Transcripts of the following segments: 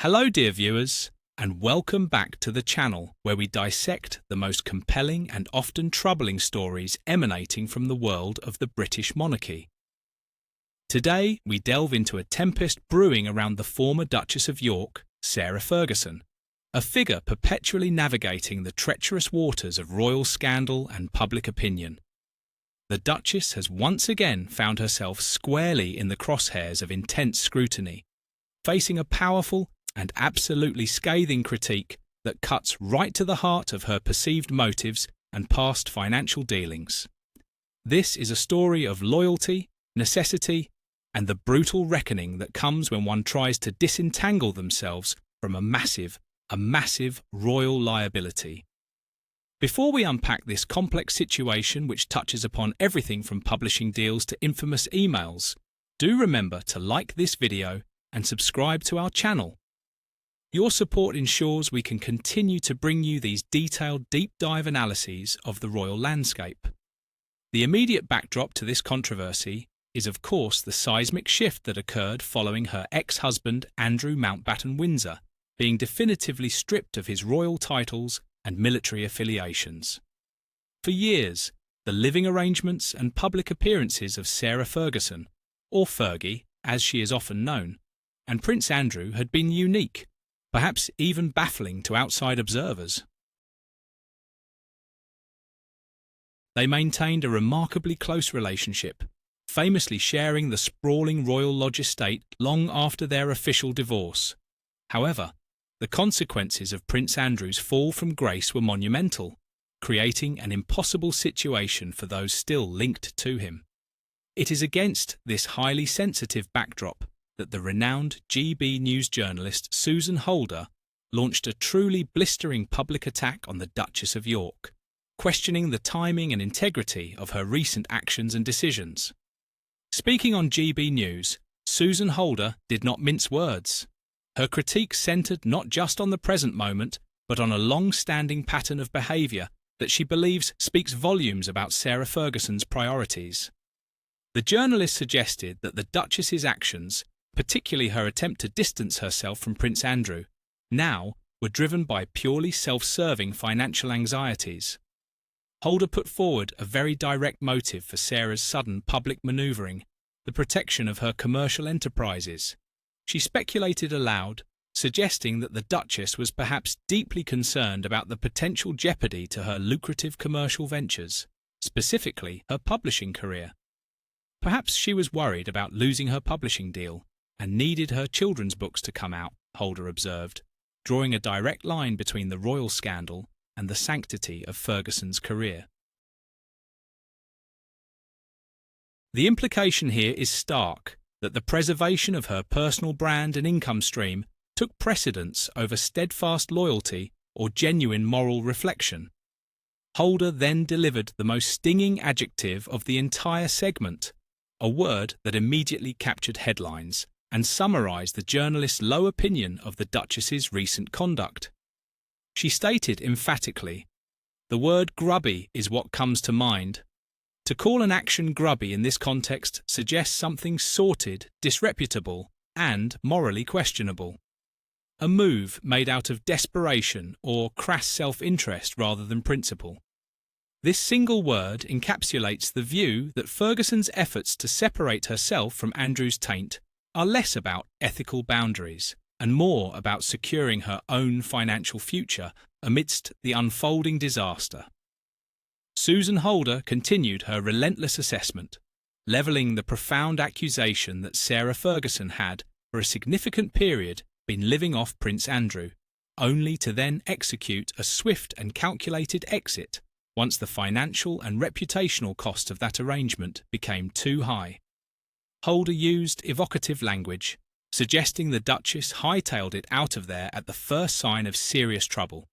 Hello dear viewers, and welcome back to the channel where we dissect the most compelling and often troubling stories emanating from the world of the British monarchy. Today we delve into a tempest brewing around the former Duchess of York, Sarah Ferguson, a figure perpetually navigating the treacherous waters of royal scandal and public opinion. The Duchess has once again found herself squarely in the crosshairs of intense scrutiny, facing a powerful and absolutely scathing critique that cuts right to the heart of her perceived motives and past financial dealings. This is a story of loyalty, necessity, and the brutal reckoning that comes when one tries to disentangle themselves from a massive royal liability. Before we unpack this complex situation which touches upon everything from publishing deals to infamous emails, do remember to like this video and subscribe to our channel. Your support ensures we can continue to bring you these detailed deep dive analyses of the royal landscape. The immediate backdrop to this controversy is of course the seismic shift that occurred following her ex-husband Andrew Mountbatten Windsor being definitively stripped of his royal titles and military affiliations. For years, the living arrangements and public appearances of Sarah Ferguson, or Fergie as she is often known, and Prince Andrew had been unique, perhaps even baffling to outside observers. They maintained a remarkably close relationship, famously sharing the sprawling royal lodge estate long after their official divorce. However, the consequences of Prince Andrew's fall from grace were monumental, creating an impossible situation for those still linked to him. It is against this highly sensitive backdrop that the renowned GB News journalist Susan Holder launched a truly blistering public attack on the Duchess of York, questioning the timing and integrity of her recent actions and decisions. Speaking on GB News, Susan Holder did not mince words. Her critique centred not just on the present moment, but on a long-standing pattern of behaviour that she believes speaks volumes about Sarah Ferguson's priorities. The journalist suggested that the Duchess's actions, particularly her attempt to distance herself from Prince Andrew, now were driven by purely self-serving financial anxieties. Holder put forward a very direct motive for Sarah's sudden public manoeuvring: the protection of her commercial enterprises. She speculated aloud, suggesting that the Duchess was perhaps deeply concerned about the potential jeopardy to her lucrative commercial ventures, specifically her publishing career. Perhaps she was worried about losing her publishing deal and needed her children's books to come out, Holder observed, drawing a direct line between the royal scandal and the sanctity of Ferguson's career. The implication here is stark, that the preservation of her personal brand and income stream took precedence over steadfast loyalty or genuine moral reflection. Holder then delivered the most stinging adjective of the entire segment, a word that immediately captured headlines and summarised the journalist's low opinion of the Duchess's recent conduct. She stated emphatically, "The word grubby is what comes to mind. To call an action grubby in this context suggests something sordid, disreputable, and morally questionable. A move made out of desperation or crass self-interest rather than principle." This single word encapsulates the view that Ferguson's efforts to separate herself from Andrew's taint are less about ethical boundaries and more about securing her own financial future amidst the unfolding disaster. Susan Holder continued her relentless assessment, levelling the profound accusation that Sarah Ferguson had, for a significant period, been living off Prince Andrew, only to then execute a swift and calculated exit once the financial and reputational cost of that arrangement became too high. Holder used evocative language, suggesting the Duchess hightailed it out of there at the first sign of serious trouble.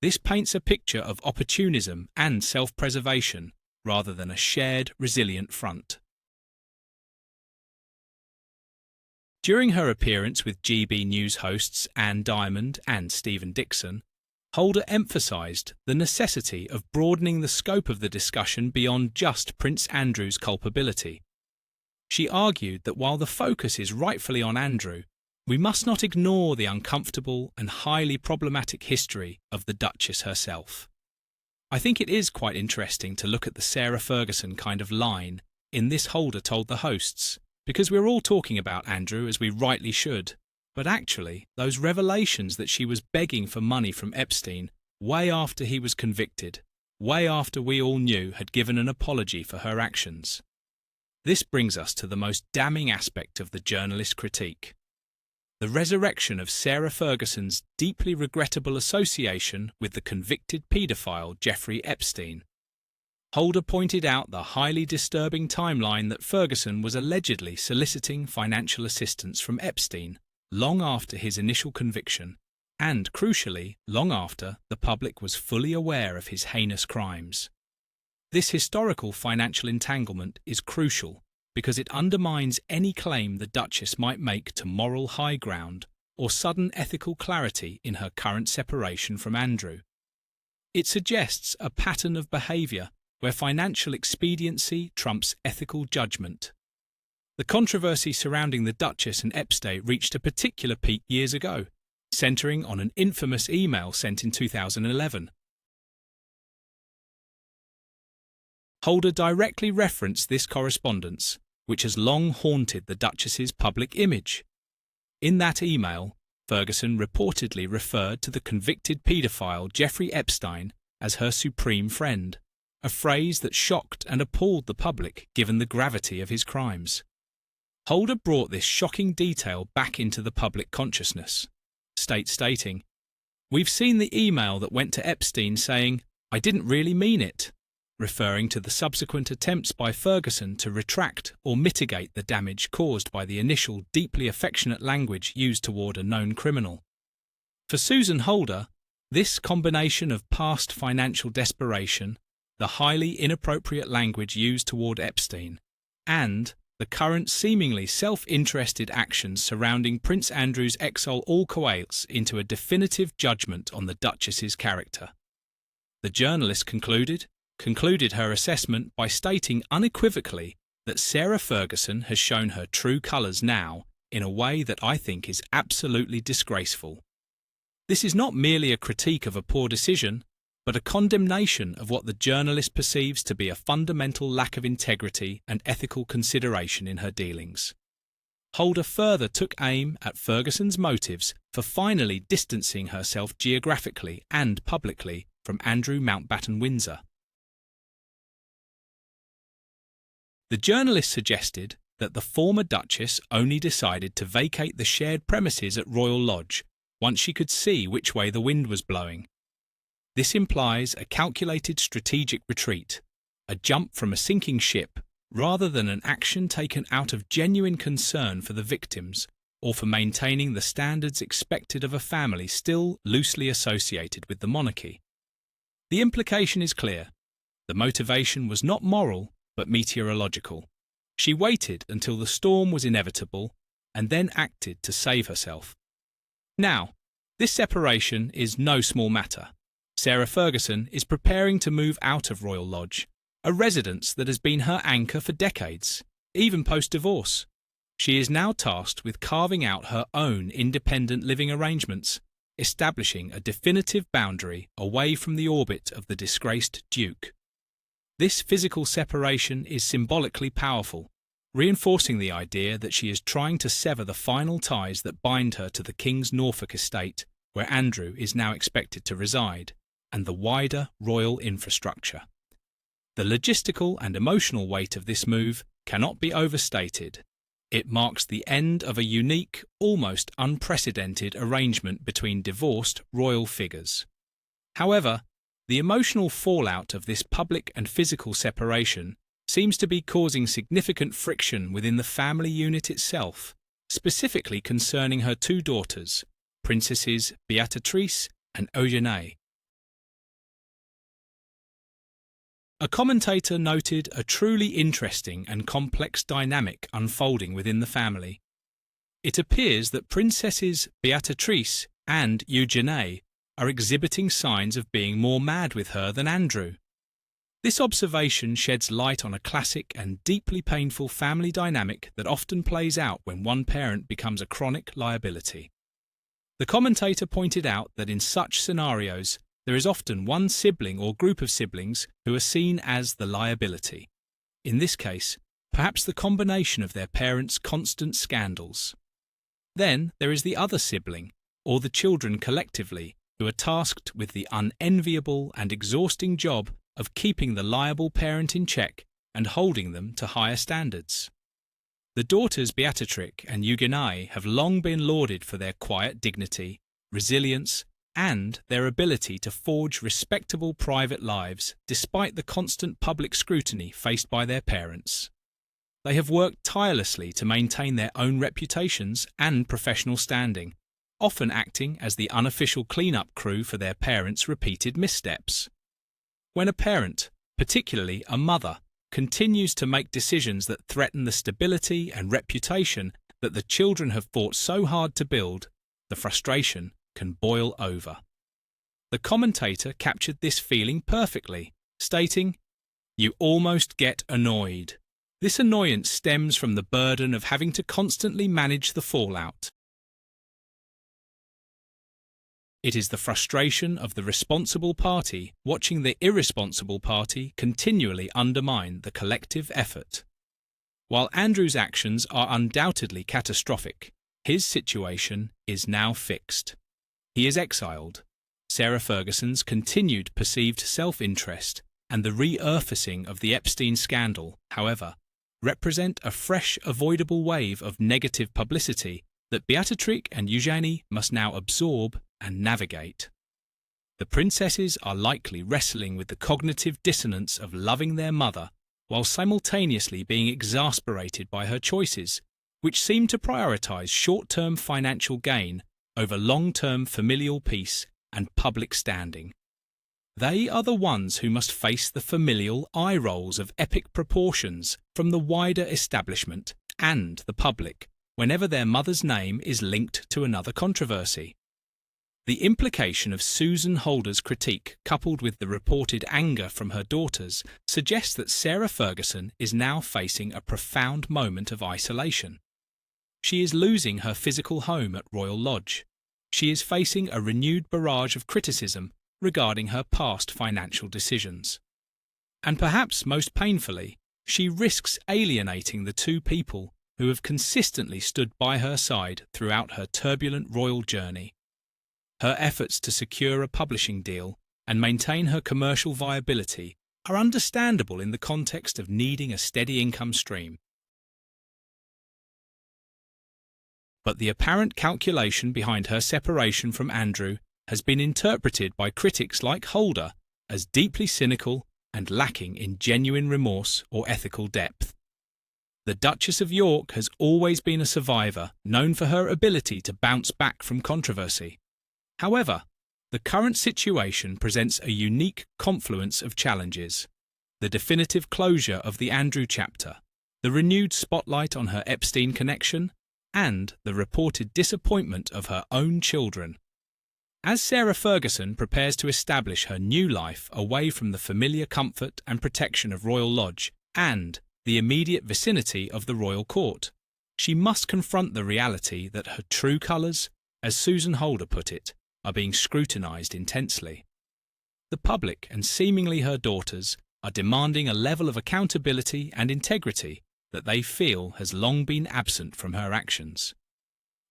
This paints a picture of opportunism and self-preservation rather than a shared, resilient front. During her appearance with GB News hosts Anne Diamond and Stephen Dixon, Holder emphasised the necessity of broadening the scope of the discussion beyond just Prince Andrew's culpability. She argued that while the focus is rightfully on Andrew, We must not ignore the uncomfortable and highly problematic history of the Duchess herself. I think it is quite interesting to look at the Sarah Ferguson kind of line in this Holder told the hosts, because we're all talking about Andrew as we rightly should, but actually those revelations that she was begging for money from Epstein way after he was convicted, way after we all knew had given an apology for her actions. This brings us to the most damning aspect of the journalist critique: the resurrection of Sarah Ferguson's deeply regrettable association with the convicted paedophile Jeffrey Epstein. Holder pointed out the highly disturbing timeline that Ferguson was allegedly soliciting financial assistance from Epstein long after his initial conviction, and, crucially, long after the public was fully aware of his heinous crimes. This historical financial entanglement is crucial because it undermines any claim the Duchess might make to moral high ground or sudden ethical clarity in her current separation from Andrew. It suggests a pattern of behaviour where financial expediency trumps ethical judgment. The controversy surrounding the Duchess and Epstein reached a particular peak years ago, centering on an infamous email sent in 2011. Holder directly referenced this correspondence, which has long haunted the Duchess's public image. In that email, Ferguson reportedly referred to the convicted paedophile Jeffrey Epstein as her supreme friend, a phrase that shocked and appalled the public given the gravity of his crimes. Holder brought this shocking detail back into the public consciousness, stating, "We've seen the email that went to Epstein saying, 'I didn't really mean it,' referring to the subsequent attempts by Ferguson to retract or mitigate the damage caused by the initial deeply affectionate language used toward a known criminal. For Susan Holder, this combination of past financial desperation, the highly inappropriate language used toward Epstein, and the current seemingly self-interested actions surrounding Prince Andrew's exile all coalesce into a definitive judgment on the Duchess's character." The journalist concluded her assessment by stating unequivocally that Sarah Ferguson has shown her true colours now in a way that I think is absolutely disgraceful. This is not merely a critique of a poor decision, but a condemnation of what the journalist perceives to be a fundamental lack of integrity and ethical consideration in her dealings. Holder further took aim at Ferguson's motives for finally distancing herself geographically and publicly from Andrew Mountbatten Windsor. The journalist suggested that the former Duchess only decided to vacate the shared premises at Royal Lodge once she could see which way the wind was blowing. This implies a calculated strategic retreat, a jump from a sinking ship, rather than an action taken out of genuine concern for the victims or for maintaining the standards expected of a family still loosely associated with the monarchy. The implication is clear. The motivation was not moral, but meteorological. She waited until the storm was inevitable and then acted to save herself. Now, this separation is no small matter. Sarah Ferguson is preparing to move out of Royal Lodge, a residence that has been her anchor for decades, even post-divorce. She is now tasked with carving out her own independent living arrangements, establishing a definitive boundary away from the orbit of the disgraced Duke. This physical separation is symbolically powerful, reinforcing the idea that she is trying to sever the final ties that bind her to the King's Norfolk estate, where Andrew is now expected to reside, and the wider royal infrastructure. The logistical and emotional weight of this move cannot be overstated. It marks the end of a unique, almost unprecedented arrangement between divorced royal figures. However, the emotional fallout of this public and physical separation seems to be causing significant friction within the family unit itself, specifically concerning her two daughters, Princesses Beatrice and Eugenie. A commentator noted a truly interesting and complex dynamic unfolding within the family. It appears that Princesses Beatrice and Eugenie are exhibiting signs of being more mad with her than Andrew. This observation sheds light on a classic and deeply painful family dynamic that often plays out when one parent becomes a chronic liability. The commentator pointed out that in such scenarios, there is often one sibling or group of siblings who are seen as the liability. In this case, perhaps the combination of their parents' constant scandals. Then there is the other sibling, or the children collectively, who are tasked with the unenviable and exhausting job of keeping the liable parent in check and holding them to higher standards. The daughters Beatrix and Eugenie have long been lauded for their quiet dignity, resilience, and their ability to forge respectable private lives despite the constant public scrutiny faced by their parents. They have worked tirelessly to maintain their own reputations and professional standing, often acting as the unofficial clean-up crew for their parents' repeated missteps. When a parent, particularly a mother, continues to make decisions that threaten the stability and reputation that the children have fought so hard to build, the frustration can boil over. The commentator captured this feeling perfectly, stating, "You almost get annoyed. This annoyance stems from the burden of having to constantly manage the fallout. It is the frustration of the responsible party watching the irresponsible party continually undermine the collective effort." While Andrew's actions are undoubtedly catastrophic, his situation is now fixed. He is exiled. Sarah Ferguson's continued perceived self-interest and the re-surfacing of the Epstein scandal, however, represent a fresh, avoidable wave of negative publicity that Beatrix and Eugenie must now absorb and navigate. The princesses are likely wrestling with the cognitive dissonance of loving their mother while simultaneously being exasperated by her choices, which seem to prioritize short-term financial gain over long-term familial peace and public standing. They are the ones who must face the familial eye rolls of epic proportions from the wider establishment and the public whenever their mother's name is linked to another controversy. The implication of Susan Holder's critique, coupled with the reported anger from her daughters, suggests that Sarah Ferguson is now facing a profound moment of isolation. She is losing her physical home at Royal Lodge. She is facing a renewed barrage of criticism regarding her past financial decisions. And perhaps most painfully, she risks alienating the two people who have consistently stood by her side throughout her turbulent royal journey. Her efforts to secure a publishing deal and maintain her commercial viability are understandable in the context of needing a steady income stream. But the apparent calculation behind her separation from Andrew has been interpreted by critics like Holder as deeply cynical and lacking in genuine remorse or ethical depth. The Duchess of York has always been a survivor, known for her ability to bounce back from controversy. However, the current situation presents a unique confluence of challenges: the definitive closure of the Andrew chapter, the renewed spotlight on her Epstein connection, and the reported disappointment of her own children. As Sarah Ferguson prepares to establish her new life away from the familiar comfort and protection of Royal Lodge and the immediate vicinity of the royal court, she must confront the reality that her true colours, as Susan Holder put it, are being scrutinised intensely. The public, and seemingly her daughters, are demanding a level of accountability and integrity that they feel has long been absent from her actions.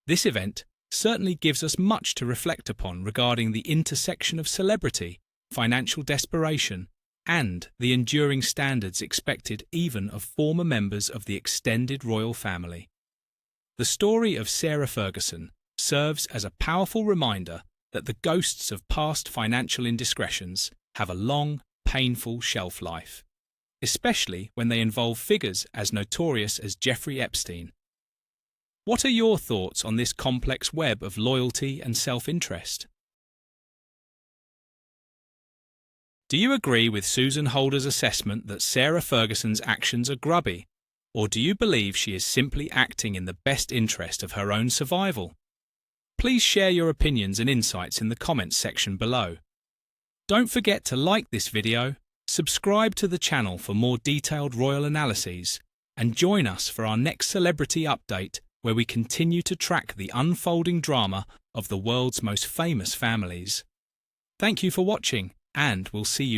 This event certainly gives us much to reflect upon regarding the intersection of celebrity, financial desperation, and the enduring standards expected even of former members of the extended royal family. The story of Sarah Ferguson serves as a powerful reminder that the ghosts of past financial indiscretions have a long, painful shelf life, especially when they involve figures as notorious as Jeffrey Epstein. What are your thoughts on this complex web of loyalty and self-interest? Do you agree with Susan Holder's assessment that Sarah Ferguson's actions are grubby, or do you believe she is simply acting in the best interest of her own survival? Please share your opinions and insights in the comments section below. Don't forget to like this video Subscribe to the channel for more detailed royal analyses and join us for our next celebrity update, where we continue to track the unfolding drama of the world's most famous families. Thank you for watching, and we'll see you